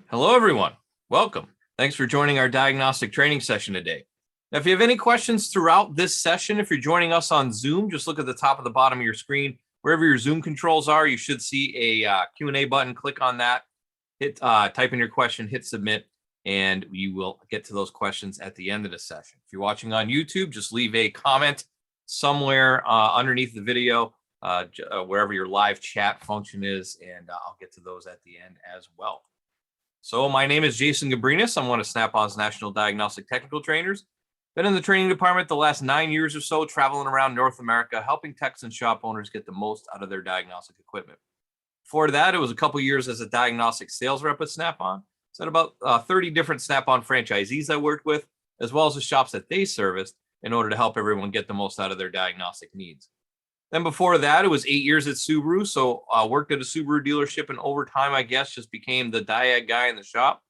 Hello, everyone. Welcome. Thanks for joining our diagnostic training session today. Now, if you have any questions throughout this session, if you're joining us on Zoom, just look at the top of the bottom of your screen. Wherever your Zoom controls are, you should see a Q&A button. Click on that, hit type in your question, hit submit, and you will get to those questions at the end of the session. If you're watching on YouTube, just leave a comment somewhere underneath the video, wherever your live chat function is, and I'll get to those at the end as well. So my name is Jason Gabrinas. I'm one of Snap-on's national diagnostic technical trainers. Been in the training department the last 9 years or so, traveling around North America, helping techs and shop owners get the most out of their diagnostic equipment. Before that, it was a couple years as a diagnostic sales rep at Snap-on. So about 30 different Snap-on franchisees I worked with, as well as the shops that they serviced in order to help everyone get the most out of their diagnostic needs. Then before that, it was 8 years at Subaru. So I worked at a Subaru dealership, and over time, I guess, just became the diag guy in the shop.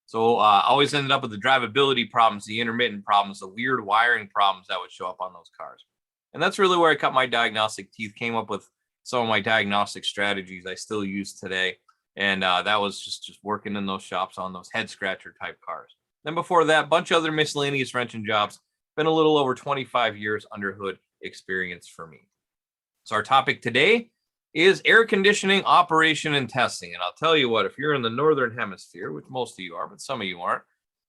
So I always ended up with the drivability problems, the intermittent problems, the weird wiring problems that would show up on those cars. And that's really where I cut my diagnostic teeth, came up with some of my diagnostic strategies I still use today. And that was just working in those shops on those head scratcher type cars. Then before that, a bunch of other miscellaneous wrenching jobs. Been a little over 25 years under hood experience for me. So our topic today is air conditioning operation and testing. And I'll tell you what, if you're in the Northern Hemisphere, which most of you are, but some of you aren't,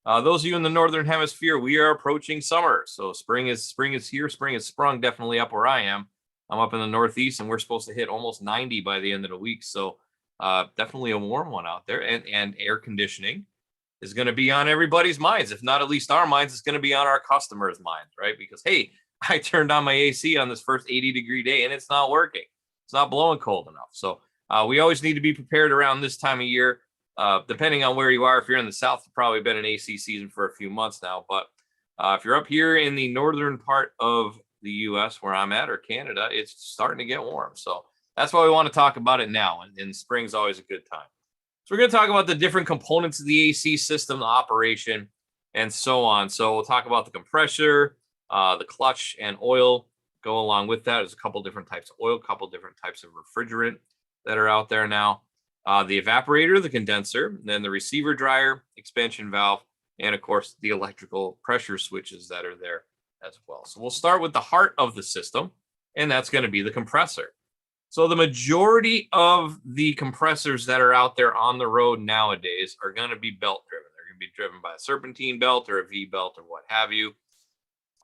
those of you in the Northern Hemisphere, we are approaching summer. So spring is here. Spring has sprung definitely up where I am. I'm up in the Northeast, and we're supposed to hit almost 90 by the end of the week. So definitely a warm one out there. And air conditioning is going to be on everybody's minds. If not at least our minds, it's going to be on our customers' minds, right? Because, hey, I turned on my AC on this first 80-degree day, and it's not working. It's not blowing cold enough. So we always need to be prepared around this time of year. Depending on where you are, if you're in the South, it's probably been an AC season for a few months now. But if you're up here in the northern part of the U.S. where I'm at, or Canada, it's starting to get warm. So that's why we want to talk about it now. And spring's always a good time. So we're going to talk about the different components of the AC system, the operation, and so on. So we'll talk about the compressor, the clutch, and oil go along with that. There's a couple different types of oil, a couple different types of refrigerant that are out there now. The evaporator, the condenser, then the receiver dryer, expansion valve, and of course the electrical pressure switches that are there as well. So we'll start with the heart of the system, and that's going to be the compressor. So the majority of the compressors that are out there on the road nowadays are going to be belt driven. They're going to be driven by a serpentine belt or a V belt or what have you.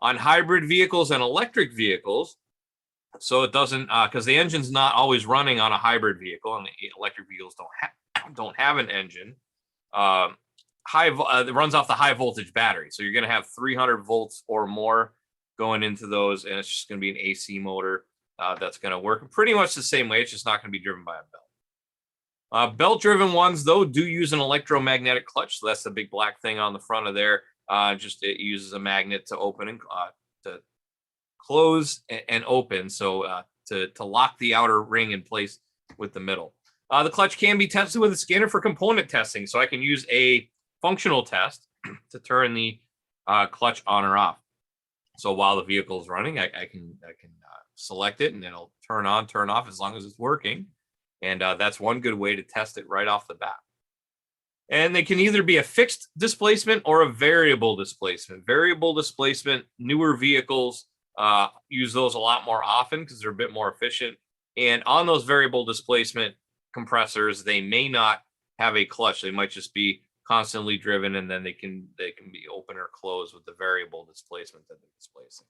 On hybrid vehicles and electric vehicles, so it doesn't, because the engine's not always running on a hybrid vehicle, and the electric vehicles don't have an engine. It runs off the high voltage battery, so you're going to have 300 volts or more going into those, and it's just going to be an AC motor that's going to work pretty much the same way. It's just not going to be driven by a belt. Belt-driven ones, though, do use an electromagnetic clutch, so that's the big black thing on the front of there. It uses a magnet to open and to close and open, so to lock the outer ring in place with the middle. The clutch can be tested with a scanner for component testing, so I can use a functional test to turn the clutch on or off. So while the vehicle is running, I can select it, and it'll turn on, turn off as long as it's working. And that's one good way to test it right off the bat. And they can either be a fixed displacement or a variable displacement. Variable displacement, newer vehicles use those a lot more often because they're a bit more efficient. And on those variable displacement compressors, they may not have a clutch. They might just be constantly driven, and then they can be open or closed with the variable displacement that they're displacing.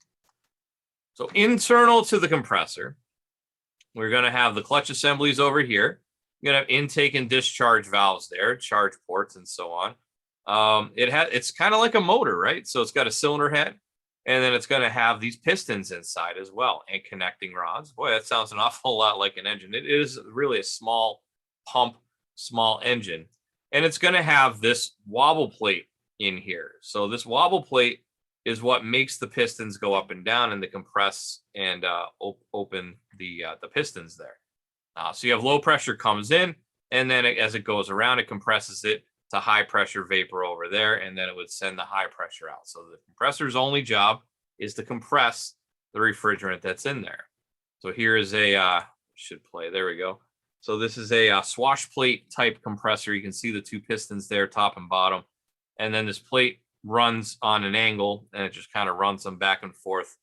So internal to the compressor, we're going to have the clutch assemblies over here. You're going to have intake and discharge valves there, charge ports, and so on. It's kind of like a motor, right? So it's got a cylinder head, and then it's going to have these pistons inside as well, and connecting rods. Boy, that sounds an awful lot like an engine. It is really a small pump, small engine. And it's going to have this wobble plate in here. So this wobble plate is what makes the pistons go up and down, and the compress and open the pistons there. So you have low pressure comes in, and then as it goes around, it compresses it to high pressure vapor over there, and then it would send the high pressure out. So the compressor's only job is to compress the refrigerant that's in there. So here is should play, there we go. So this is a swash plate type compressor. You can see the two pistons there, top and bottom. And then this plate runs on an angle, and it just kind of runs them back and forth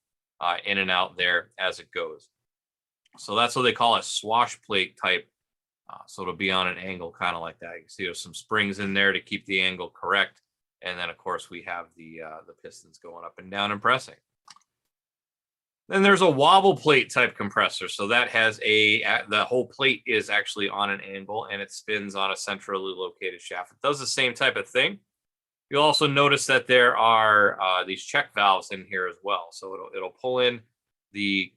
in and out there as it goes. So that's what they call a swash plate type. So it'll be on an angle kind of like that. You can see there's some springs in there to keep the angle correct. And then, of course, we have the pistons going up and down and pressing. Then there's a wobble plate type compressor. So that has the whole plate is actually on an angle, and it spins on a centrally located shaft. It does the same type of thing. You'll also notice that there are these check valves in here as well. So it'll pull in the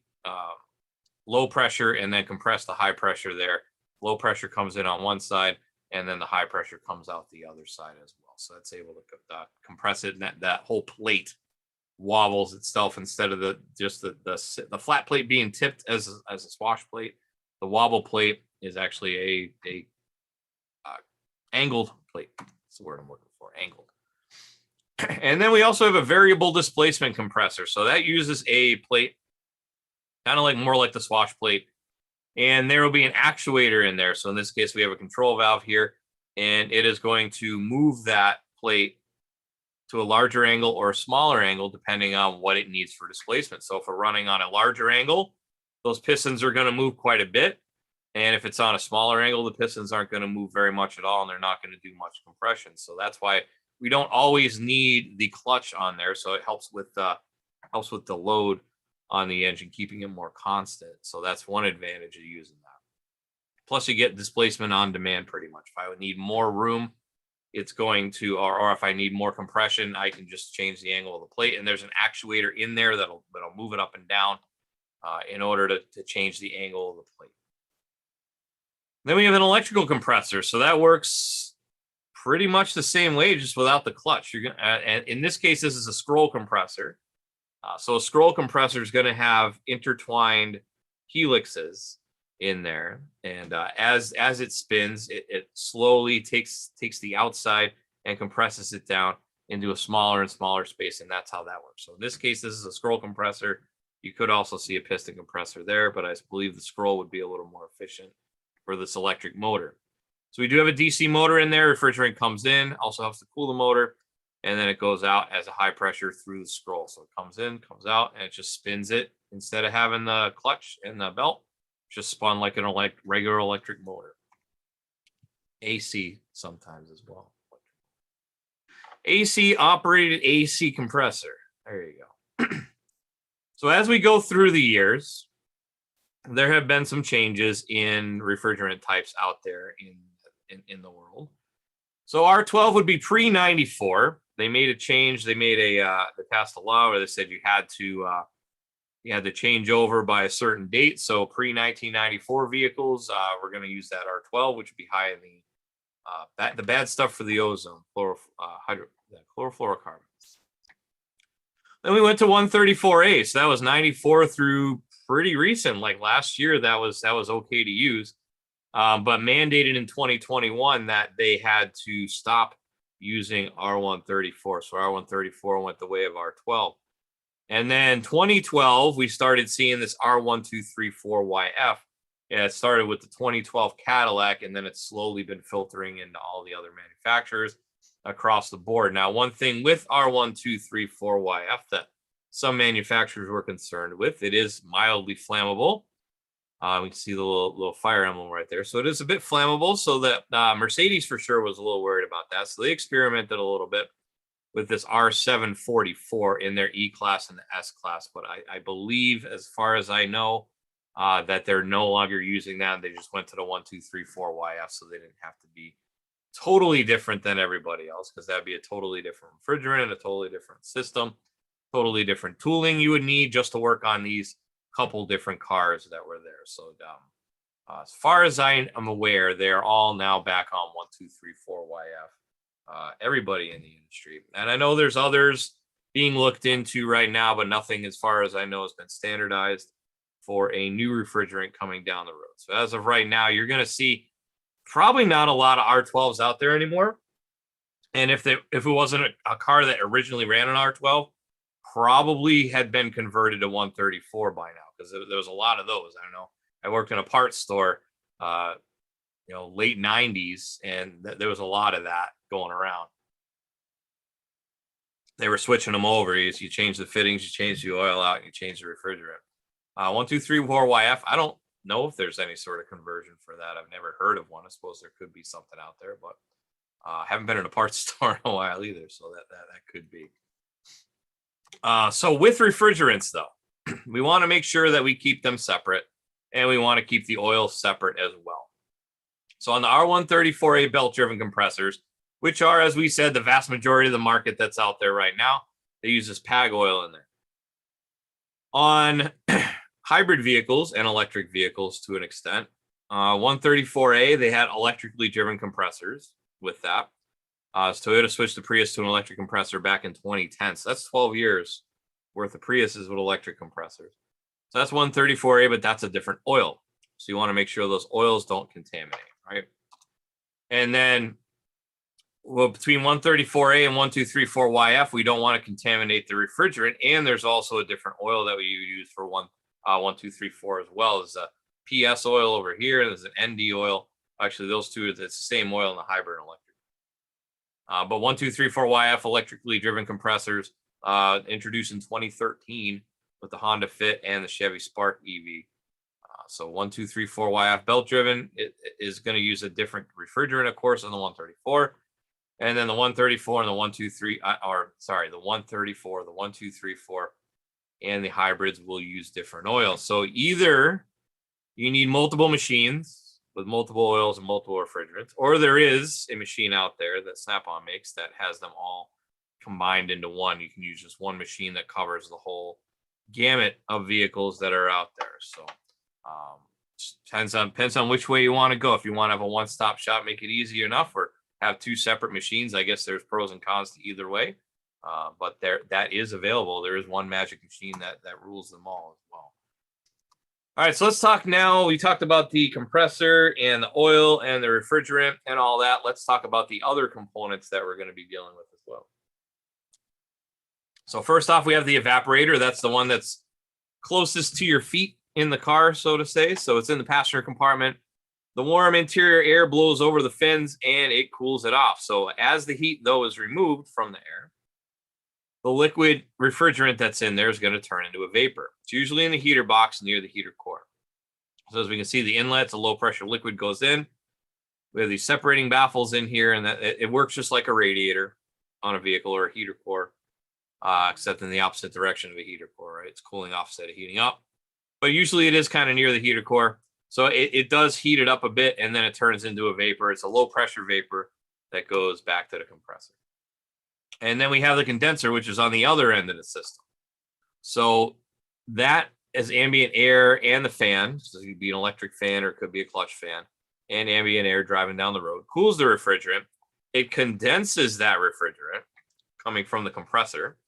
low pressure and then compress the high pressure there. Low pressure comes in on one side, and then the high pressure comes out the other side as well. So that's able to compress it, and that whole plate wobbles itself instead of the flat plate being tipped as a swash plate. The wobble plate is actually a angled plate. That's the word I'm looking for, angled. And then we also have a variable displacement compressor. So that uses a plate kind of more like the swash plate, and there will be an actuator in there. So in this case, we have a control valve here, and it is going to move that plate to a larger angle or a smaller angle, depending on what it needs for displacement. So if we're running on a larger angle, those pistons are going to move quite a bit. And if it's on a smaller angle, the pistons aren't going to move very much at all, and they're not going to do much compression. So that's why we don't always need the clutch on there. So it helps with the load on the engine, keeping it more constant. So that's one advantage of using that. Plus, you get displacement on demand pretty much. If I would need more room, it's going to, or if I need more compression, I can just change the angle of the plate. And there's an actuator in there that'll move it up and down in order to change the angle of the plate. Then we have an electrical compressor. So that works pretty much the same way, just without the clutch. You're gonna, and in this case, this is a scroll compressor. So a scroll compressor is going to have intertwined helixes in there, and as it spins, it slowly takes the outside and compresses it down into a smaller and smaller space, and that's how that works. So in this case, this is a scroll compressor. You could also see a piston compressor there, but I believe the scroll would be a little more efficient for this electric motor. So we do have a DC motor in there. Refrigerant comes in, also helps to cool the motor, and then it goes out as a high pressure through the scroll. So it comes in, comes out, and it just spins it. Instead of having the clutch and the belt, just spun like an regular electric motor. AC sometimes as well. AC operated AC compressor. There you go. So as we go through the years, there have been some changes in refrigerant types out there in the world. So R12 would be pre-94. They made a change. They made they passed a law where they said you had to change over by a certain date. So pre-1994 vehicles, we're going to use that R12, which would be high in the bad stuff for the ozone, chlorofluorocarbons. Then we went to 134A. So that was 94 through pretty recent, like last year. That was okay to use, but mandated in 2021 that they had to stop using R134. So R134 went the way of R12. And then 2012, we started seeing this R1234YF. Yeah, it started with the 2012 Cadillac, and then it's slowly been filtering into all the other manufacturers across the board. Now, one thing with R1234YF that some manufacturers were concerned with, it is mildly flammable. We can see the little fire emblem right there. So it is a bit flammable. So that Mercedes for sure was a little worried about that. So they experimented a little bit with this R744 in their E-Class and the S-Class. But I believe, as far as I know, that they're no longer using that. They just went to the 1234YF, so they didn't have to be totally different than everybody else, because that'd be a totally different refrigerant, a totally different system, totally different tooling you would need just to work on these couple different cars that were there. So as far as I am aware, they're all now back on 1234YF. Everybody in the industry. And I know there's others being looked into right now, but nothing, as far as I know, has been standardized for a new refrigerant coming down the road. So as of right now, you're going to see probably not a lot of R12s out there anymore. And if it wasn't a car that originally ran an R12, probably had been converted to 134 by now, because there was a lot of those. I don't know. I worked in a parts store late 90s, and there was a lot of that going around. They were switching them over. You change the fittings, you change the oil out, you change the refrigerant. 1234YF. I don't know if there's any sort of conversion for that. I've never heard of one. I suppose there could be something out there, but haven't been in a parts store in a while either, so that could be. So with refrigerants, though, we want to make sure that we keep them separate, and we want to keep the oil separate as well. So on the R134A belt-driven compressors, which are, as we said, the vast majority of the market that's out there right now, they use this PAG oil in there. On hybrid vehicles and electric vehicles to an extent, 134A, they had electrically driven compressors with that. So Toyota switched the Prius to an electric compressor back in 2010. So that's 12 years worth of Priuses with electric compressors. So that's 134A, but that's a different oil. So you want to make sure those oils don't contaminate, right? And then between 134A and 1234YF, we don't want to contaminate the refrigerant. And there's also a different oil that we use for 1234 as well. There's a PS oil over here, and there's an ND oil. Actually, those two, it's the same oil in the hybrid and electric. But 1234YF electrically driven compressors introduced in 2013 with the Honda Fit and the Chevy Spark EV. So 1234YF belt driven, it is going to use a different refrigerant, of course, on the 134. And then the 134 and the 134, the 1234, and the hybrids will use different oils. So either you need multiple machines with multiple oils and multiple refrigerants, or there is a machine out there that Snap-on makes that has them all combined into one. You can use just one machine that covers the whole gamut of vehicles that are out there. So depends on which way you want to go. If you want to have a one-stop shop, make it easy enough, or have two separate machines. I guess there's pros and cons to either way, but that is available. There is one magic machine that rules them all as well. All right, so let's talk now. We talked about the compressor and the oil and the refrigerant and all that. Let's talk about the other components that we're going to be dealing with as well. So first off, we have the evaporator. That's the one that's closest to your feet in the car, so to say. So it's in the passenger compartment. The warm interior air blows over the fins and it cools it off. So as the heat, though, is removed from the air, the liquid refrigerant that's in there is going to turn into a vapor. It's usually in the heater box near the heater core. So as we can see, the inlet's a low pressure liquid goes in. We have these separating baffles in here, and it works just like a radiator on a vehicle or a heater core, except in the opposite direction of a heater core, right? It's cooling off instead of heating up. But usually it is kind of near the heater core. So it does heat it up a bit, and then it turns into a vapor. It's a low pressure vapor that goes back to the compressor. And then we have the condenser, which is on the other end of the system. So that is ambient air and the fan. So it could be an electric fan or it could be a clutch fan, and ambient air driving down the road cools the refrigerant. It condenses that refrigerant coming from the compressor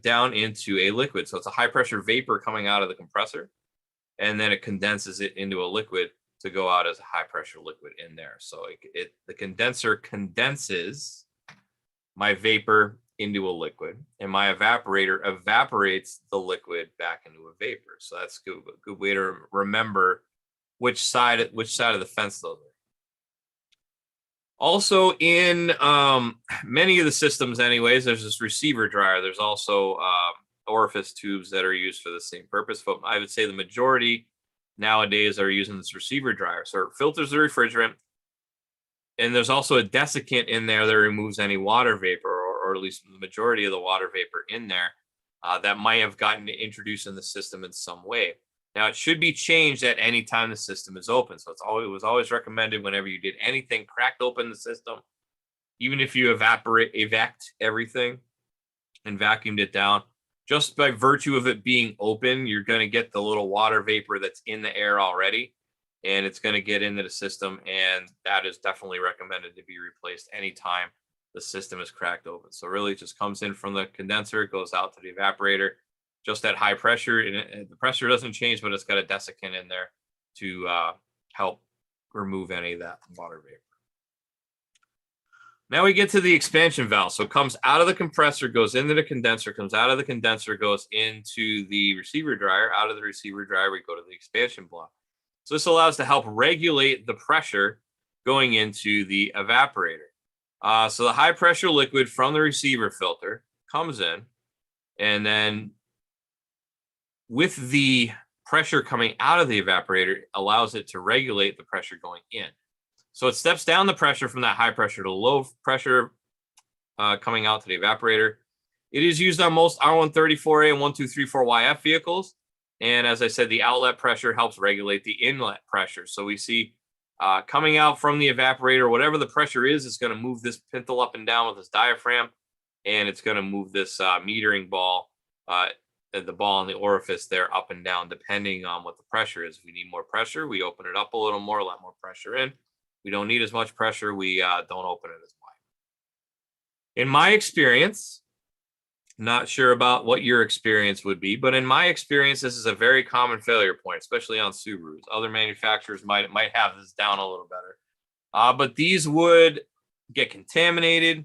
down into a liquid. So it's a high pressure vapor coming out of the compressor, and then it condenses it into a liquid to go out as a high pressure liquid in there. So the condenser condenses my vapor into a liquid, and my evaporator evaporates the liquid back into a vapor. So that's a good way to remember which side of the fence those are. Also, in many of the systems anyways, there's this receiver dryer. There's also orifice tubes that are used for the same purpose, but I would say the majority nowadays are using this receiver dryer. So it filters the refrigerant, and there's also a desiccant in there that removes any water vapor, or at least the majority of the water vapor in there that might have gotten introduced in the system in some way. Now, it should be changed at any time the system is open. So it was always recommended whenever you did anything, cracked open the system, even if you evac everything and vacuumed it down, just by virtue of it being open, you're going to get the little water vapor that's in the air already, and it's going to get into the system, and that is definitely recommended to be replaced anytime the system is cracked open. So really it just comes in from the condenser, it goes out to the evaporator, just at high pressure, and the pressure doesn't change, but it's got a desiccant in there to help remove any of that water vapor. Now we get to the expansion valve. So it comes out of the compressor, goes into the condenser, comes out of the condenser, goes into the receiver dryer. Out of the receiver dryer, we go to the expansion block. So this allows to help regulate the pressure going into the evaporator. So the high pressure liquid from the receiver filter comes in, and then with the pressure coming out of the evaporator allows it to regulate the pressure going in. So it steps down the pressure from that high pressure to low pressure coming out to the evaporator. It is used on most R134A and 1234YF vehicles. And as I said, the outlet pressure helps regulate the inlet pressure. So we see coming out from the evaporator, whatever the pressure is, it's going to move this pintle up and down with this diaphragm, and it's going to move this metering ball, the ball in the orifice there, up and down, depending on what the pressure is. If we need more pressure, we open it up a little more, let more pressure in. We don't need as much pressure, we don't open it as wide. In my experience, not sure about what your experience would be, but in my experience, this is a very common failure point, especially on Subarus. Other manufacturers might have this down a little better. But these would get contaminated.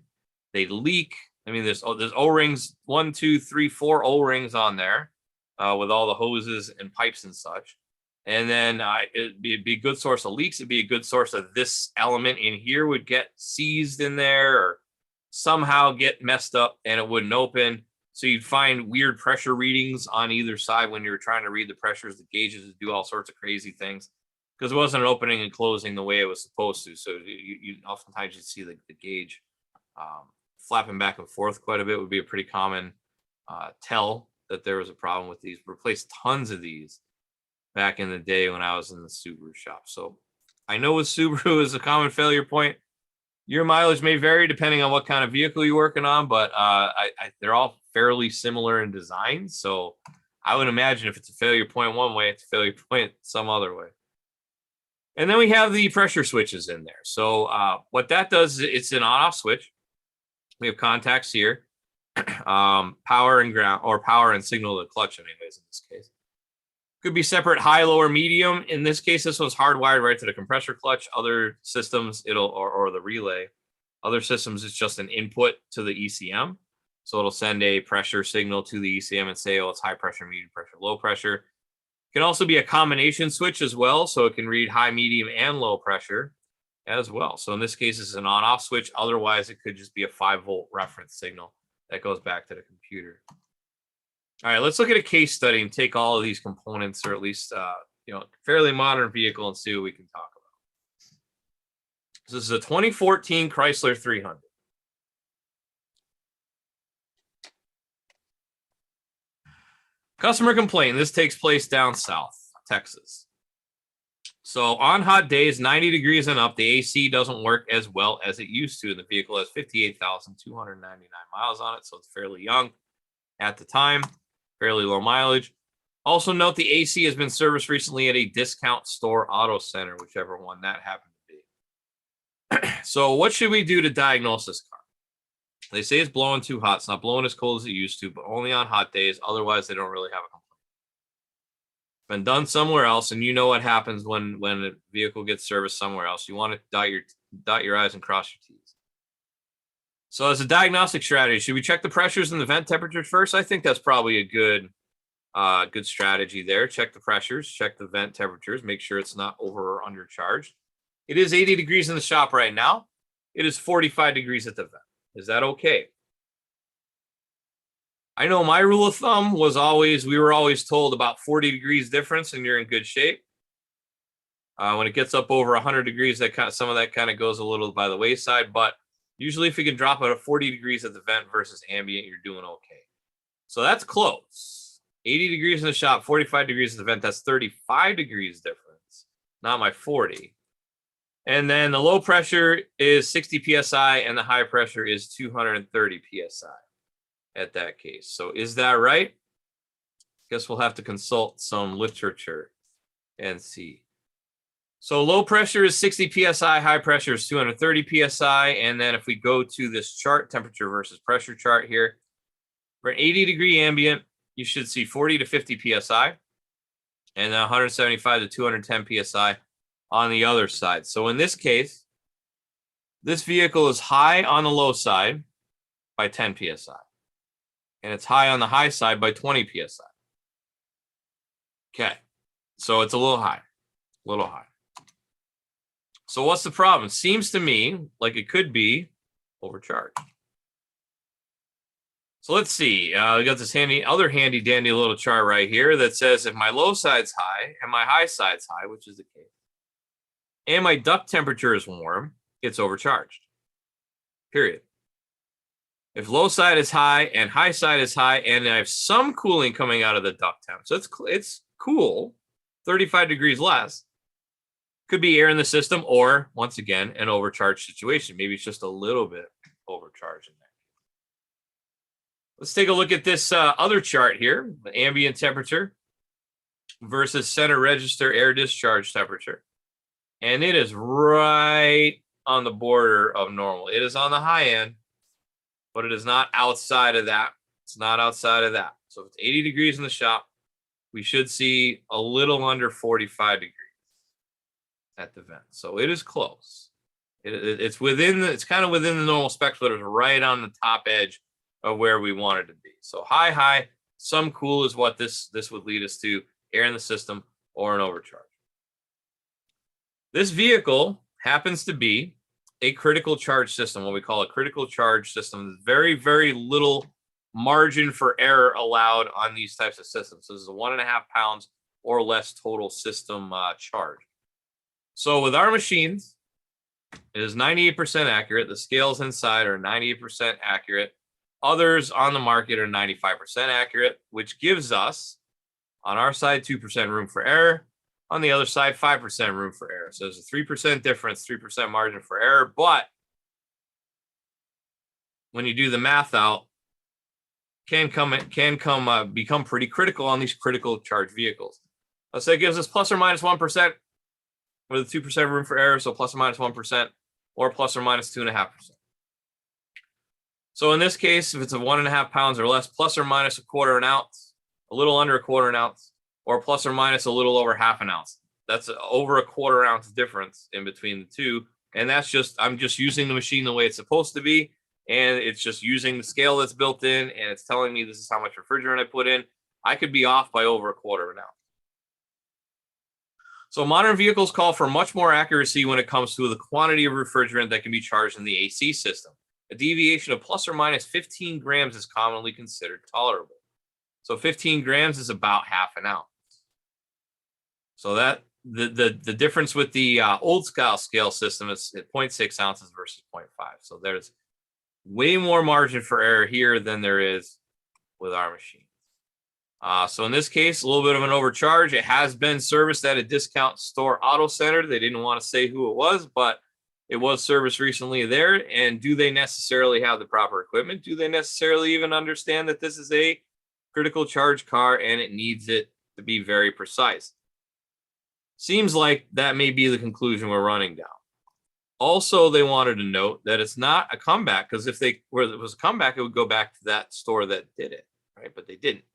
They'd leak. I mean, there's O-rings, 1, 2, 3, 4 O-rings on there with all the hoses and pipes and such. And then it'd be a good source of leaks. It'd be a good source of this element in here would get seized in there or somehow get messed up and it wouldn't open. So you'd find weird pressure readings on either side when you're trying to read the pressures. The gauges would do all sorts of crazy things because it wasn't opening and closing the way it was supposed to. So you oftentimes you'd see the gauge flapping back and forth quite a bit. Would be a pretty common tell that there was a problem with these. Replaced tons of these back in the day when I was in the Subaru shop. So I know with Subaru is a common failure point. Your mileage may vary depending on what kind of vehicle you're working on, but they're all fairly similar in design. So I would imagine if it's a failure point one way, it's a failure point some other way. And then we have the pressure switches in there. So what that does is it's an on-off switch. We have contacts here, power and ground, or power and signal to the clutch anyways in this case. Could be separate high, low, or medium. In this case, this one's hardwired right to the compressor clutch. Other systems, or the relay. Other systems, it's just an input to the ECM. So it'll send a pressure signal to the ECM and say, oh, it's high pressure, medium pressure, low pressure. It can also be a combination switch as well. So it can read high, medium, and low pressure as well. So in this case, it's an on-off switch. Otherwise, it could just be a 5-volt reference signal that goes back to the computer. All right, let's look at a case study and take all of these components, or at least fairly modern vehicle, and see what we can talk about. So this is a 2014 Chrysler 300. Customer complaint. This takes place down south, Texas. So on hot days, 90 degrees and up, the AC doesn't work as well as it used to. The vehicle has 58,299 miles on it, so it's fairly young at the time. Fairly low mileage. Also note the AC has been serviced recently at a discount store auto center, whichever one that happened to be. So what should we do to diagnose this car? They say it's blowing too hot. It's not blowing as cold as it used to, but only on hot days. Otherwise, they don't really have a complaint. Been done somewhere else, and you know what happens when a vehicle gets serviced somewhere else. You want to dot your I's and cross your T's. So as a diagnostic strategy, should we check the pressures and the vent temperatures first? I think that's probably a good strategy there. Check the pressures, check the vent temperatures, make sure it's not over or undercharged. It is 80 degrees in the shop right now. It is 45 degrees at the vent. Is that okay? I know my rule of thumb was we were always told about 40 degrees difference and you're in good shape. When it gets up over 100 degrees, some of that kind of goes a little by the wayside, but usually if you can drop it at 40 degrees at the vent versus ambient, you're doing okay. So that's close. 80 degrees in the shop, 45 degrees at the vent. That's 35 degrees difference, not my 40. And then the low pressure is 60 PSI and the high pressure is 230 PSI at that case. So is that right? Guess we'll have to consult some literature and see. So low pressure is 60 PSI, high pressure is 230 PSI. And then if we go to this chart, temperature versus pressure chart here, for an 80 degree ambient, you should see 40 to 50 PSI and then 175 to 210 PSI on the other side. So in this case, this vehicle is high on the low side by 10 PSI. And it's high on the high side by 20 PSI. Okay, so it's a little high. A little high. So what's the problem? Seems to me like it could be overcharged. So let's see. We got this other handy dandy little chart right here that says if my low side's high and my high side's high, which is the case, and my duct temperature is warm, it's overcharged. Period. If low side is high and high side is high, and I have some cooling coming out of the duct temp, so it's cool, 35 degrees less, could be air in the system, or once again, an overcharged situation. Maybe it's just a little bit overcharged in there. Let's take a look at this other chart here, the ambient temperature versus center register air discharge temperature. And it is right on the border of normal. It is on the high end, but it is not outside of that. It's not outside of that. So if it's 80 degrees in the shop, we should see a little under 45 degrees at the vent. So it is close. It's kind of within the normal specs, but it's right on the top edge of where we want it to be. So high, some cool is what this would lead us to, air in the system or an overcharge. This vehicle happens to be a critical charge system, what we call a critical charge system. Very, very little margin for error allowed on these types of systems. So this is a 1.5 pounds or less total system charge. So with our machines, it is 98% accurate. The scales inside are 98% accurate. Others on the market are 95% accurate, which gives us, on our side, 2% room for error. On the other side, 5% room for error. So there's a 3% difference, 3% margin for error. But when you do the math out, can become pretty critical on these critical charge vehicles. So it gives us plus or minus 1% with a 2% room for error. So plus or minus 1% or plus or minus 2.5%. So in this case, if it's a 1.5 pounds or less, plus or minus 1/4 ounce, a little under 1/4 ounce, or plus or minus a little over 1/2 ounce. That's over 1/4 ounce difference in between the two. And I'm just using the machine the way it's supposed to be. And it's just using the scale that's built in, and it's telling me this is how much refrigerant I put in. I could be off by over 1/4 ounce. So modern vehicles call for much more accuracy when it comes to the quantity of refrigerant that can be charged in the AC system. A deviation of plus or minus 15 grams is commonly considered tolerable. So 15 grams is about 1/2 ounce. So that the difference with the old style scale system is 0.6 ounces versus 0.5. So there's way more margin for error here than there is with our machine. So in this case, a little bit of an overcharge. It has been serviced at a discount store auto center. They didn't want to say who it was, but it was serviced recently there. And do they necessarily have the proper equipment? Do they necessarily even understand that this is a critical charge car and it needs it to be very precise? Seems like that may be the conclusion we're running down. Also, they wanted to note that it's not a comeback, because if it was a comeback, it would go back to that store that did it, right? But they didn't.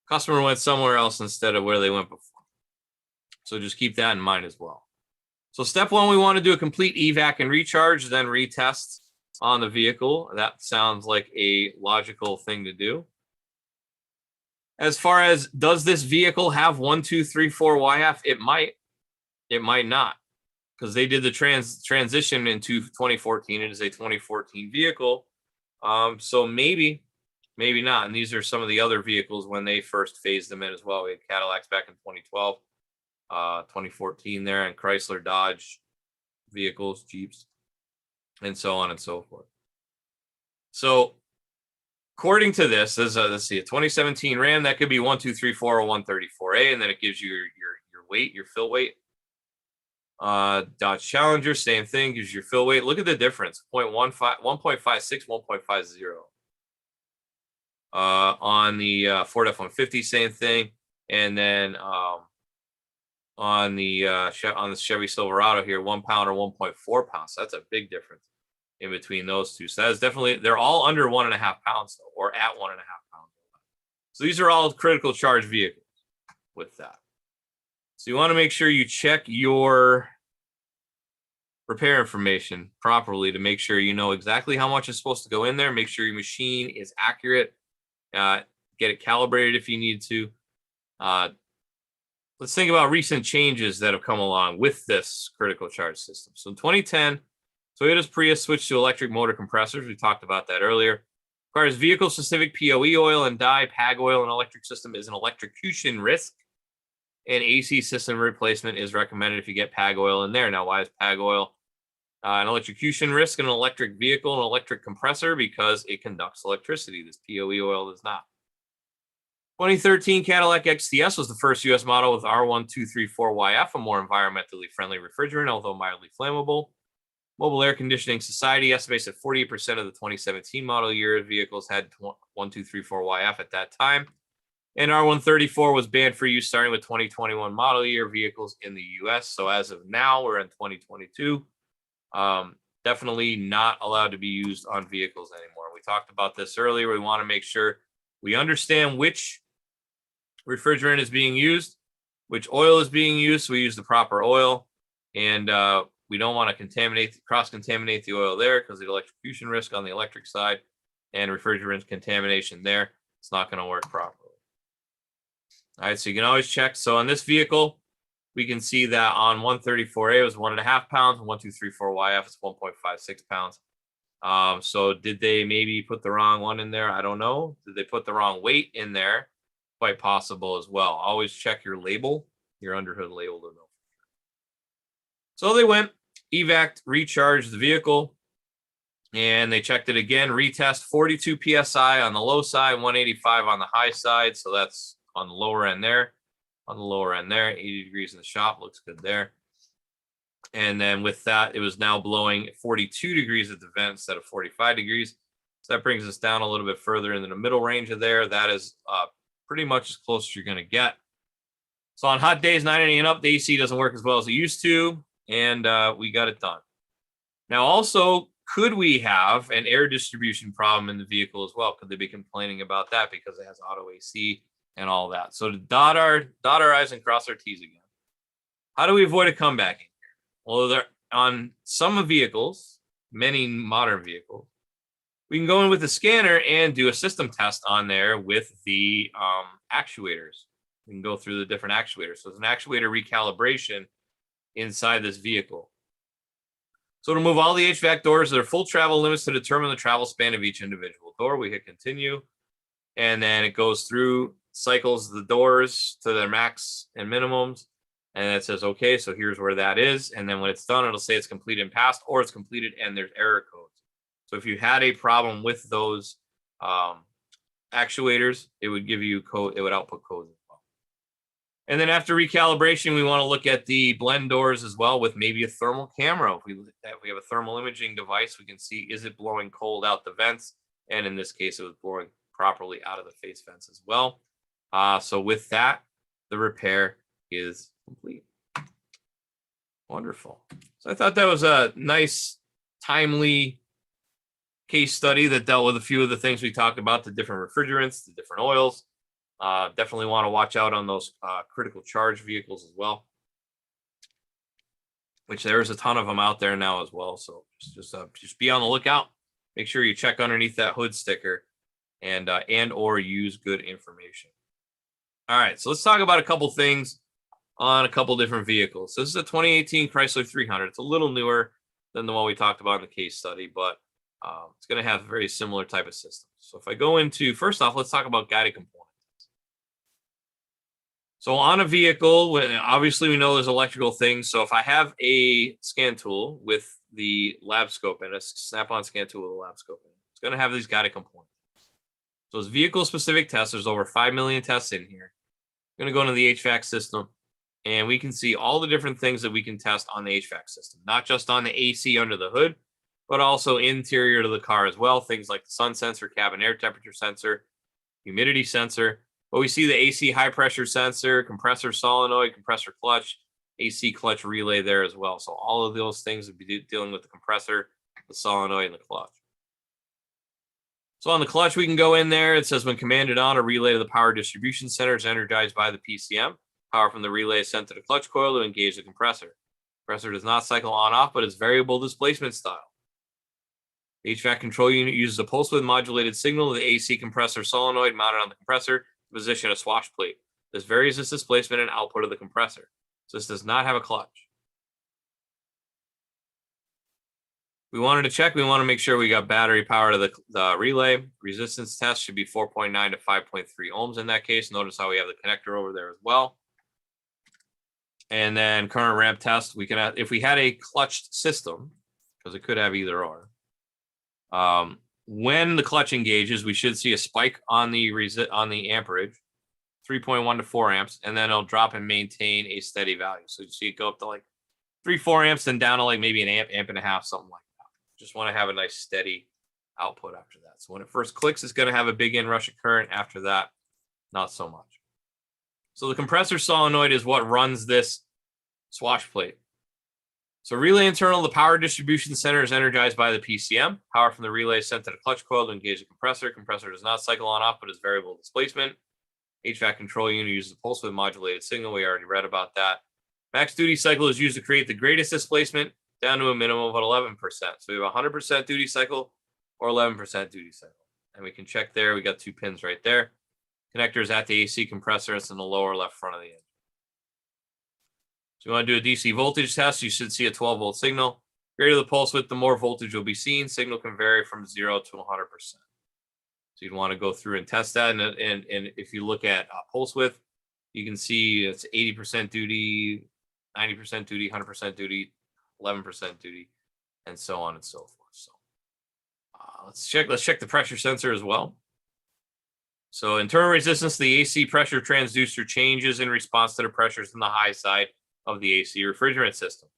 Customer went somewhere else instead of where they went before. So just keep that in mind as well. So step one, we want to do a complete evac and recharge, then retest on the vehicle. That sounds like a logical thing to do. As far as, does this vehicle have 1, 2, 3, 4 YF? It might. It might not, because they did the transition into 2014. It is a 2014 vehicle. So maybe not. And these are some of the other vehicles when they first phased them in as well. We had Cadillacs back in 2012, 2014 there, and Chrysler, Dodge vehicles, Jeeps, and so on and so forth. So according to this, let's see, a 2017 Ram, that could be 1, 2, 3, 4, or 134A, and then it gives you your weight, your fill weight. Dodge Challenger, same thing, gives you your fill weight. Look at the difference, 1.56, 1.50. On the Ford F-150, same thing. And then on the Chevy Silverado here, 1 pound or 1.4 pounds. So that's a big difference in between those two. So that's definitely, they're all under 1.5 pounds though, or at 1.5 pounds. So these are all critical charge vehicles with that. So you want to make sure you check your repair information properly to make sure you know exactly how much is supposed to go in there. Make sure your machine is accurate. Get it calibrated if you need to. let's think about recent changes that have come along with this critical charge system. So in 2010, Toyota's Prius switched to electric motor compressors. We talked about that earlier. Requires vehicle-specific POE oil and dye. PAG oil in an electric system is an electrocution risk. And AC system replacement is recommended if you get PAG oil in there. Now, why is PAG oil an electrocution risk in an electric vehicle, an electric compressor? Because it conducts electricity. This POE oil does not. 2013 Cadillac XTS was the first U.S. model with R1234YF, a more environmentally friendly refrigerant, although mildly flammable. Mobile Air Conditioning Society estimates that 48% of the 2017 model year vehicles had 1234YF at that time. And R134 was banned for use starting with 2021 model year vehicles in the U.S. So as of now, we're in 2022. Definitely not allowed to be used on vehicles anymore. We talked about this earlier. We want to make sure we understand which refrigerant is being used, which oil is being used. So we use the proper oil, and we don't want to cross-contaminate the oil there because of the electrocution risk on the electric side and refrigerant contamination there. It's not going to work properly. All right, so you can always check. So on this vehicle, we can see that on 134A it was 1.5 pounds, and 1234YF is 1.56 pounds. So did they maybe put the wrong one in there? I don't know. Did they put the wrong weight in there? Quite possible as well. Always check your label, your underhood label to know. So they went, evac, recharged the vehicle, and they checked it again, retest 42 PSI on the low side, 185 on the high side. So that's on the lower end there. On the lower end there, 80 degrees in the shop, looks good there. And then with that, it was now blowing 42 degrees at the vent instead of 45 degrees. So that brings us down a little bit further into the middle range of there. That is pretty much as close as you're going to get. So on hot days, 980 and up, the AC doesn't work as well as it used to, and we got it done. Now, also, could we have an air distribution problem in the vehicle as well? Could they be complaining about that because it has auto AC and all that? So to dot our I's and cross our T's again. How do we avoid a comeback in here? Well, on some vehicles, many modern vehicles, we can go in with the scanner and do a system test on there with the actuators. We can go through the different actuators. So it's an actuator recalibration inside this vehicle. So to move all the HVAC doors, there are full travel limits to determine the travel span of each individual door. We hit continue, and then it goes through, cycles the doors to their max and minimums, and it says, okay, so here's where that is. And then when it's done, it'll say it's completed and passed, or it's completed and there's error codes. So if you had a problem with those actuators, it would give you code, it would output codes as well. And then after recalibration, we want to look at the blend doors as well with maybe a thermal camera. If we have a thermal imaging device, we can see, is it blowing cold out the vents? And in this case, it was blowing properly out of the face vents as well. So with that, the repair is complete. Wonderful. So I thought that was a nice, timely case study that dealt with a few of the things we talked about, the different refrigerants, the different oils. Definitely want to watch out on those critical charge vehicles as well, which there's a ton of them out there now as well. So just be on the lookout. Make sure you check underneath that hood sticker and or use good information. All right, so let's talk about a couple things on a couple different vehicles. So this is a 2018 Chrysler 300. It's a little newer than the one we talked about in the case study, but it's going to have a very similar type of system. So if I go into, first off, let's talk about guided components. So on a vehicle, obviously we know there's electrical things. So if I have a scan tool with the lab scope and a snap-on scan tool with a lab scope in it, it's going to have these guided components. So it's vehicle-specific tests. There's over 5 million tests in here. I'm going to go into the HVAC system, and we can see all the different things that we can test on the HVAC system, not just on the AC under the hood, but also interior to the car as well. Things like the sun sensor, cabin air temperature sensor, humidity sensor. But we see the AC high pressure sensor, compressor solenoid, compressor clutch, AC clutch relay there as well. So all of those things would be dealing with the compressor, the solenoid, and the clutch. So on the clutch, we can go in there. It says when commanded on, a relay to the power distribution center is energized by the PCM. Power from the relay is sent to the clutch coil to engage the compressor. Compressor does not cycle on-off, but it's variable displacement style. The HVAC control unit uses a pulse width modulated signal to the AC compressor solenoid mounted on the compressor to position a swash plate. This varies its displacement and output of the compressor. So this does not have a clutch. We wanted to check. We want to make sure we got battery power to the relay. Resistance test should be 4.9 to 5.3 ohms in that case. Notice how we have the connector over there as well. And then current ramp test. We can, if we had a clutched system, because it could have either or. When the clutch engages, we should see a spike on the amperage, 3.1 to 4 amps, and then it'll drop and maintain a steady value. So you see it go up to like 3-4 amps, then down to like maybe an amp and a half, something like that. Just want to have a nice steady output after that. So when it first clicks, it's going to have a big inrush of current. After that, not so much. So the compressor solenoid is what runs this swash plate. So relay internal, the power distribution center is energized by the PCM. Power from the relay is sent to the clutch coil to engage the compressor. Compressor does not cycle on off, but is variable displacement. HVAC control unit uses a pulse width modulated signal. We already read about that. Max duty cycle is used to create the greatest displacement down to a minimum of 11%. So we have 100% duty cycle or 11% duty cycle. And we can check there. We got 2 pins right there. Connectors at the AC compressor. It's in the lower left front of the engine. So you want to do a DC voltage test, you should see a 12-volt signal. Greater the pulse width, the more voltage will be seen. Signal can vary from 0 to 100%. So you'd want to go through and test that. And if you look at pulse width, you can see it's 80% duty, 90% duty, 100% duty, 11% duty, and so on and so forth. So let's check the pressure sensor as well. So internal resistance to the AC pressure transducer changes in response to the pressures in the high side of the AC refrigerant system.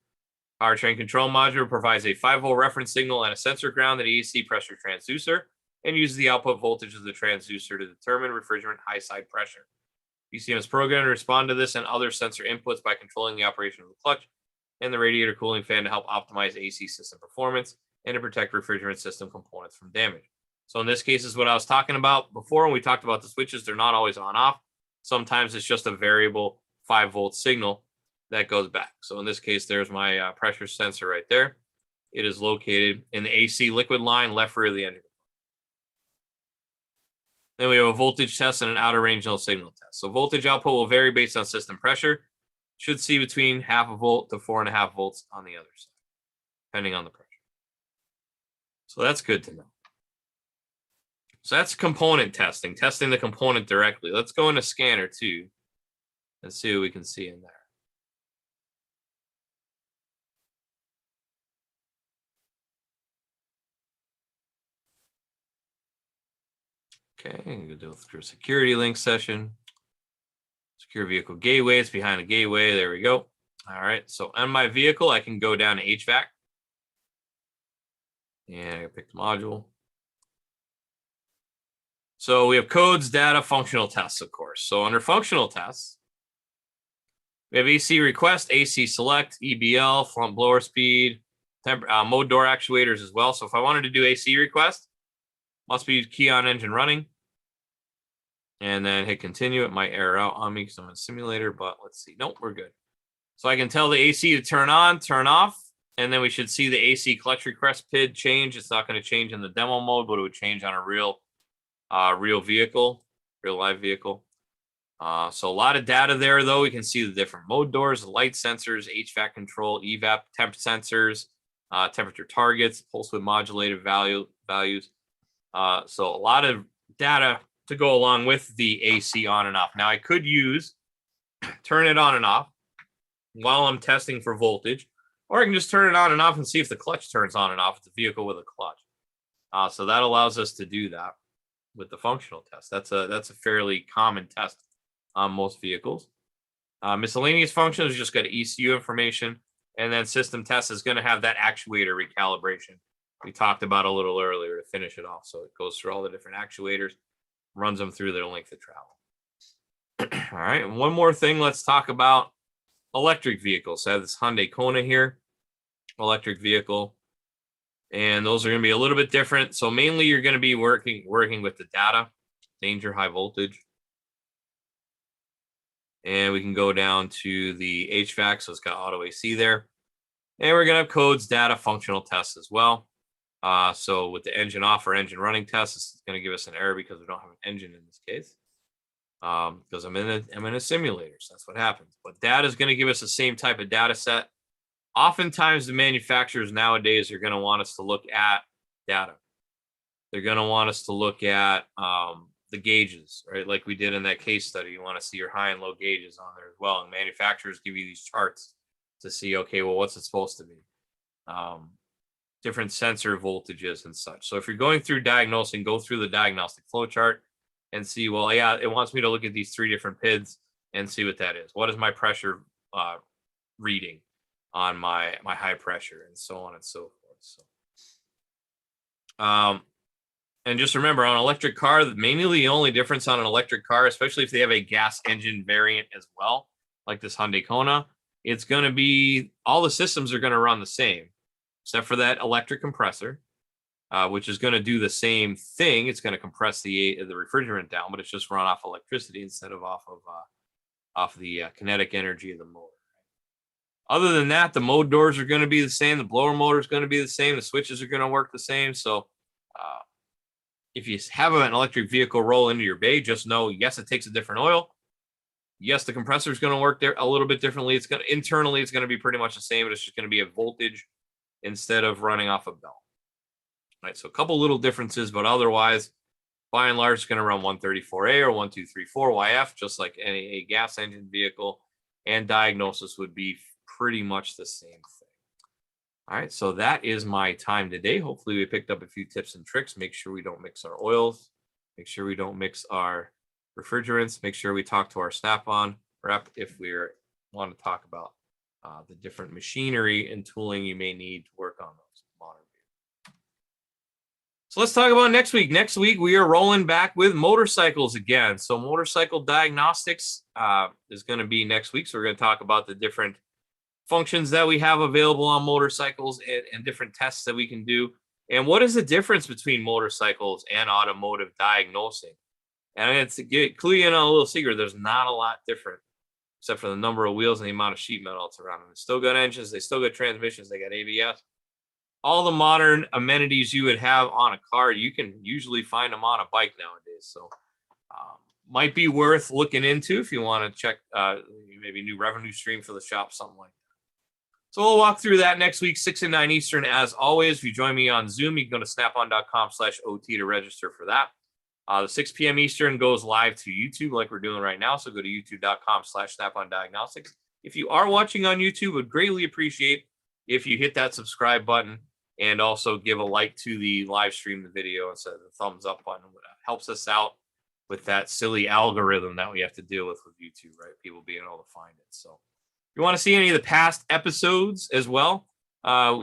Powertrain control module provides a 5-volt reference signal and a sensor ground to the AC pressure transducer and uses the output voltage of the transducer to determine refrigerant high side pressure. PCM is programmed to respond to this and other sensor inputs by controlling the operation of the clutch and the radiator cooling fan to help optimize AC system performance and to protect refrigerant system components from damage. So in this case is what I was talking about before when we talked about the switches. They're not always on off. Sometimes it's just a variable 5-volt signal that goes back. So in this case, there's my pressure sensor right there. It is located in the AC liquid line, left rear of the engine. Then we have a voltage test and an outer range null signal test. So voltage output will vary based on system pressure. Should see between 0.5 volt to 4.5 volts on the other side, depending on the pressure. So that's good to know. So that's component testing the component directly. Let's go into scanner 2 and see what we can see in there. Okay, I'm gonna do through a security link session. Secure vehicle gateway, it's behind a gateway. There we go. All right, so on my vehicle, I can go down to HVAC. And I pick the module. So we have codes, data, functional tests, of course. So under functional tests, we have AC request, AC select, EBL, front blower speed, mode door actuators as well. So if I wanted to do AC request, must be key on engine running. And then hit continue. It might error out on me because I'm in simulator, but let's see. Nope, we're good. So I can tell the AC to turn on, turn off, and then we should see the AC clutch request PID change. It's not going to change in the demo mode, but it would change on a real vehicle, real live vehicle. So a lot of data there, though. We can see the different mode doors, light sensors, HVAC control, evap, temp sensors, temperature targets, pulse width modulated values. So a lot of data to go along with the AC on and off. Now I could turn it on and off while I'm testing for voltage, or I can just turn it on and off and see if the clutch turns on and off. It's a vehicle with a clutch. So that allows us to do that with the functional test. That's a fairly common test on most vehicles. Miscellaneous functions just got ECU information, and then system test is going to have that actuator recalibration we talked about a little earlier to finish it off. So it goes through all the different actuators, runs them through their length of travel. All right, and one more thing, let's talk about electric vehicles. So I have this Hyundai Kona here, electric vehicle, and those are going to be a little bit different. So mainly you're going to be working with the data, danger, high voltage. And we can go down to the HVAC, so it's got auto AC there. And we're going to have codes, data, functional tests as well. So with the engine off or engine running test, it's going to give us an error because we don't have an engine in this case. because I'm in a simulator. So that's what happens. But data is going to give us the same type of data set. Oftentimes, the manufacturers nowadays are going to want us to look at data. They're going to want us to look at the gauges, right? Like we did in that case study. You want to see your high and low gauges on there as well. And manufacturers give you these charts to see, okay, well, what's it supposed to be? Different sensor voltages and such. So if you're going through diagnosing, go through the diagnostic flow chart and see, well, yeah, it wants me to look at these 3 different PIDs and see what that is. What is my pressure reading on my high pressure, and so on and so forth. So, and just remember, on an electric car, mainly the only difference on an electric car, especially if they have a gas engine variant as well, like this Hyundai Kona, it's going to be, all the systems are going to run the same, except for that electric compressor, which is going to do the same thing. It's going to compress the refrigerant down, but it's just run off electricity instead of off the kinetic energy of the motor. Other than that, the mode doors are going to be the same. The blower motor is going to be the same. The switches are going to work the same. So if you have an electric vehicle roll into your bay, just know, yes, it takes a different oil. Yes, the compressor is going to work there a little bit differently. Internally, it's going to be pretty much the same, but it's just going to be a voltage instead of running off a belt. All right, so a couple little differences, but otherwise, by and large, it's going to run 134A or 1234YF, just like a gas engine vehicle, and diagnosis would be pretty much the same thing. All right, so that is my time today. Hopefully we picked up a few tips and tricks. Make sure we don't mix our oils. Make sure we don't mix our refrigerants. Make sure we talk to our Snap-on rep if we want to talk about the different machinery and tooling you may need to work on those modern vehicles. So let's talk about next week. Next week, we are rolling back with motorcycles again. So motorcycle diagnostics is going to be next week. So we're going to talk about the different functions that we have available on motorcycles and different tests that we can do. And what is the difference between motorcycles and automotive diagnosing? And it's to get clue in on a little secret, there's not a lot different except for the number of wheels and the amount of sheet metal that's around them. They still got engines, they still got transmissions, they got ABS. All the modern amenities you would have on a car, you can usually find them on a bike nowadays. So might be worth looking into if you want to check maybe new revenue stream for the shop, something like that. So we'll walk through that next week, 6 and 9 Eastern. As always, if you join me on Zoom, you can go to snapon.com/OT to register for that. The 6 p.m. Eastern goes live to YouTube like we're doing right now. So go to youtube.com/SnapOnDiagnostics. If you are watching on YouTube, would greatly appreciate if you hit that subscribe button and also give a like to the live stream, the video, instead of the thumbs up button. It helps us out with that silly algorithm that we have to deal with YouTube, right? People being able to find it. So if you want to see any of the past episodes as well,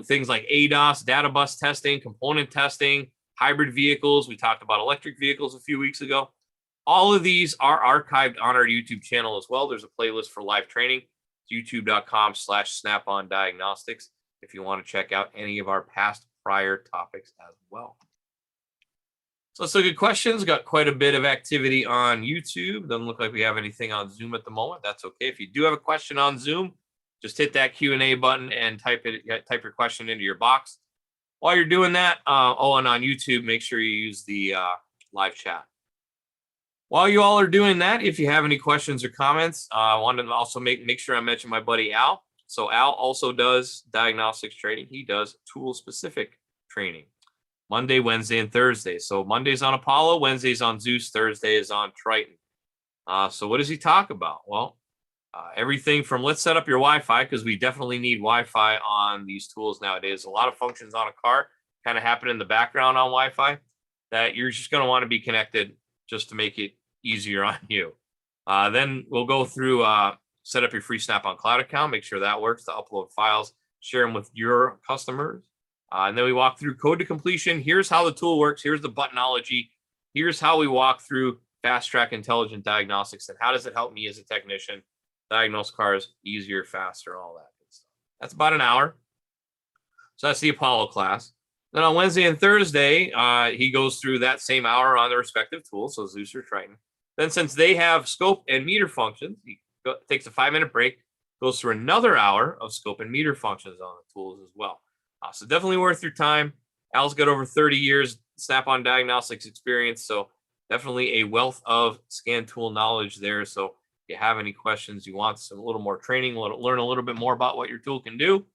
things like ADAS, data bus testing, component testing, hybrid vehicles. We talked about electric vehicles a few weeks ago. All of these are archived on our YouTube channel as well. There's a playlist for live training, youtube.com/SnapOnDiagnostics, if you want to check out any of our past prior topics as well. So let's look at questions. Got quite a bit of activity on YouTube. Doesn't look like we have anything on Zoom at the moment. That's okay. If you do have a question on Zoom, just hit that Q&A button and type your question into your box. While you're doing that, and on YouTube, make sure you use the live chat. While you all are doing that, if you have any questions or comments, I wanted to also make sure I mention my buddy Al. So Al also does diagnostics training. He does tool-specific training. Monday, Wednesday, and Thursday. So Monday's on Apollo, Wednesday's on Zeus, Thursday is on Triton. So what does he talk about? Well, everything from let's set up your Wi-Fi, because we definitely need Wi-Fi on these tools nowadays. A lot of functions on a car kind of happen in the background on Wi-Fi that you're just going to want to be connected just to make it easier on you. Then we'll go through set up your free Snap-on Cloud account, make sure that works to upload files, share them with your customers. And then we walk through code to completion. Here's how the tool works. Here's the buttonology. Here's how we walk through fast track intelligent diagnostics. And how does it help me as a technician diagnose cars easier, faster, all that good stuff. That's about an hour. So that's the Apollo class. Then on Wednesday and Thursday, he goes through that same hour on the respective tools. So Zeus or Triton. Then since they have scope and meter functions, he takes a 5-minute break, goes through another hour of scope and meter functions on the tools as well. So definitely worth your time. Al's got over 30 years Snap-on Diagnostics experience, so definitely a wealth of scan tool knowledge there. So if you have any questions, you want a little more training, learn a little bit more about what your tool can do,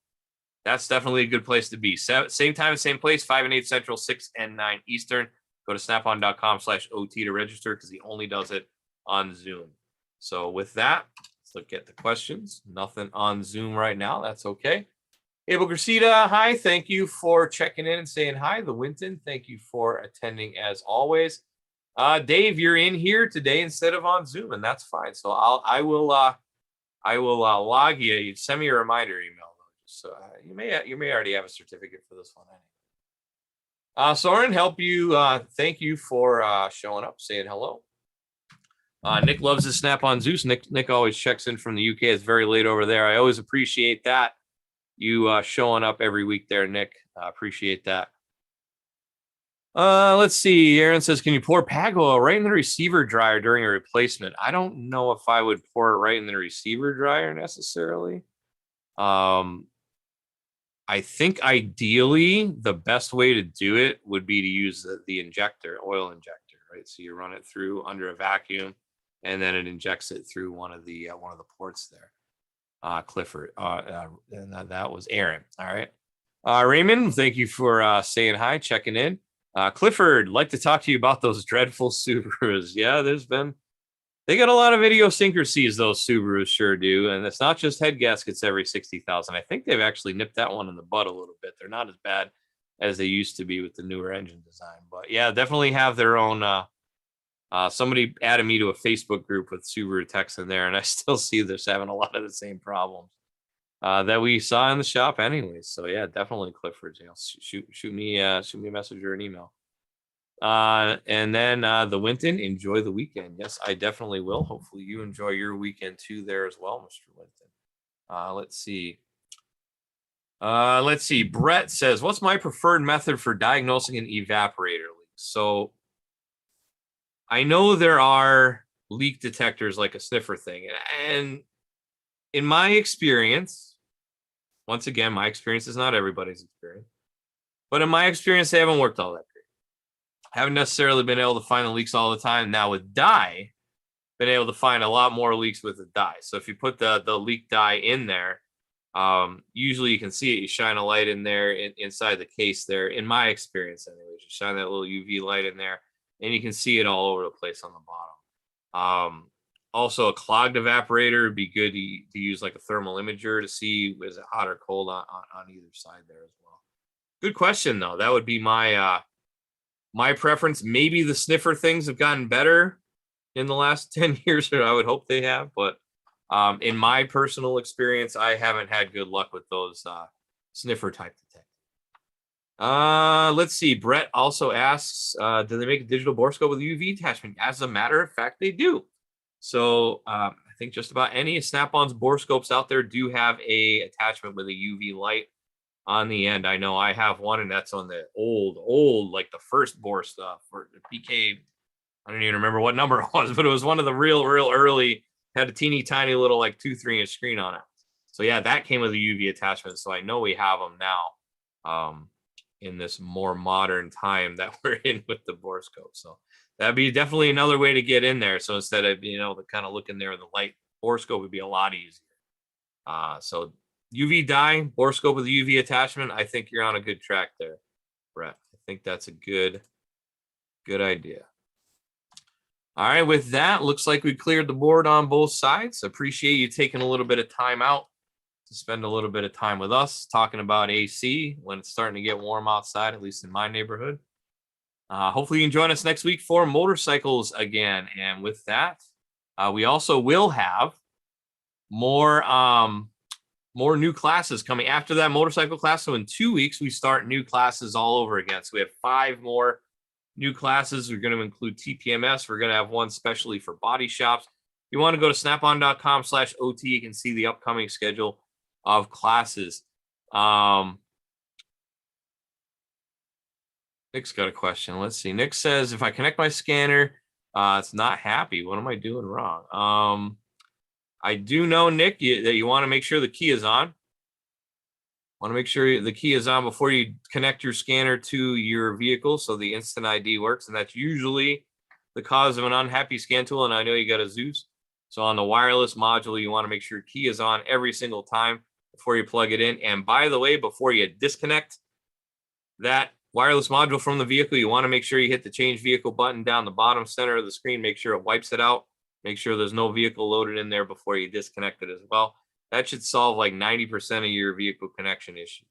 that's definitely a good place to be. Same time, same place, 5 and 8 Central, 6 and 9 Eastern. Go to snapon.com/OT to register because he only does it on Zoom. So with that, let's look at the questions. Nothing on Zoom right now. That's okay. Abel Gracita, hi. Thank you for checking in and saying hi. The Winton, thank you for attending as always. Dave, you're in here today instead of on Zoom, and that's fine. So I will log you. You send me a reminder email. So you may already have a certificate for this one. Soren, help you. Thank you for showing up, saying hello. Nick loves his Snap-on Zeus. Nick always checks in from the UK. It's very late over there. I always appreciate that. You showing up every week there, Nick. Appreciate that. Let's see. Aaron says, can you pour PAG oil right in the receiver dryer during a replacement? I don't know if I would pour it right in the receiver dryer necessarily. I think ideally the best way to do it would be to use the injector, oil injector, right? So you run it through under a vacuum, and then it injects it through one of the ports there. Clifford, and that was Aaron. All right, Raymond, thank you for saying hi, checking in. Clifford, like to talk to you about those dreadful Subarus. Yeah, they got a lot of idiosyncrasies, those Subarus sure do. And it's not just head gaskets every 60,000. I think they've actually nipped that one in the bud a little bit. They're not as bad as they used to be with the newer engine design. But yeah, definitely have their own. Somebody added me to a Facebook group with Subaru techs in there, and I still see they're having a lot of the same problems that we saw in the shop anyways. So yeah, definitely Clifford. You know, shoot me a message or an email. And then the Winton, enjoy the weekend. Yes, I definitely will. Hopefully you enjoy your weekend too there as well, Mr. Winton. Let's see. Brett says, what's my preferred method for diagnosing an evaporator leak? So I know there are leak detectors like a sniffer thing. And in my experience, once again, my experience is not everybody's experience, but in my experience, they haven't worked all that great. Haven't necessarily been able to find the leaks all the time. Now with dye, been able to find a lot more leaks with the dye. So if you put the leak dye in there, usually you can see it. You shine a light in there inside the case there. In my experience, anyways, you shine that little UV light in there, and you can see it all over the place on the bottom. Also, a clogged evaporator would be good to use like a thermal imager to see is it hot or cold on either side there as well. Good question though. That would be my my preference. Maybe the sniffer things have gotten better in the last 10 years, or I would hope they have. But in my personal experience, I haven't had good luck with those sniffer type detectors. Let's see. Brett also asks, do they make a digital borescope with UV attachment? As a matter of fact, they do. So I think just about any Snap-on's borescopes out there do have a attachment with a UV light on the end. I know I have one, and that's on the old, like the first bore stuff for the PK. I don't even remember what number it was, but it was one of the real early, had a teeny tiny little like 2-3 inch screen on it. So yeah, that came with a UV attachment. So I know we have them now in this more modern time that we're in with the borescope. So that'd be definitely another way to get in there. So instead of, the kind of looking there in the light, borescope would be a lot easier. So UV dye, borescope with a UV attachment, I think you're on a good track there, Brett. I think that's a good idea. All right, with that, looks like we cleared the board on both sides. Appreciate you taking a little bit of time out to spend a little bit of time with us talking about AC when it's starting to get warm outside, at least in my neighborhood. Hopefully you can join us next week for motorcycles again. And with that, we also will have more new classes coming after that motorcycle class. So in 2 weeks, we start new classes all over again. So we have 5 more new classes. We're going to include TPMS. We're going to have one specially for body shops. If you want to go to snapon.com/OT, you can see the upcoming schedule of classes. Nick's got a question. Let's see. Nick says, if I connect my scanner, it's not happy. What am I doing wrong? I do know, Nick, that you want to make sure the key is on. Want to make sure the key is on before you connect your scanner to your vehicle so the instant ID works. And that's usually the cause of an unhappy scan tool, and I know you got a Zeus. So on the wireless module, you want to make sure key is on every single time before you plug it in. And by the way, before you disconnect that wireless module from the vehicle, you want to make sure you hit the change vehicle button down the bottom center of the screen. Make sure it wipes it out. Make sure there's no vehicle loaded in there before you disconnect it as well. That should solve like 90% of your vehicle connection issue.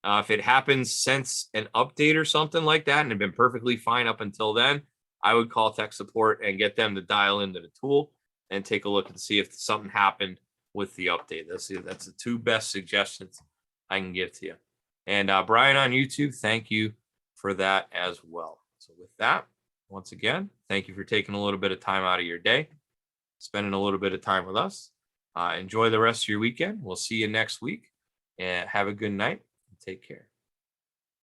If it happens since an update or something like that and had been perfectly fine up until then, I would call tech support and get them to dial into the tool and take a look and see if something happened with the update. That's the two best suggestions I can give to you. And Brian on YouTube, thank you for that as well. So with that, once again, thank you for taking a little bit of time out of your day, spending a little bit of time with us. Enjoy the rest of your weekend. We'll see you next week, and have a good night. Take care.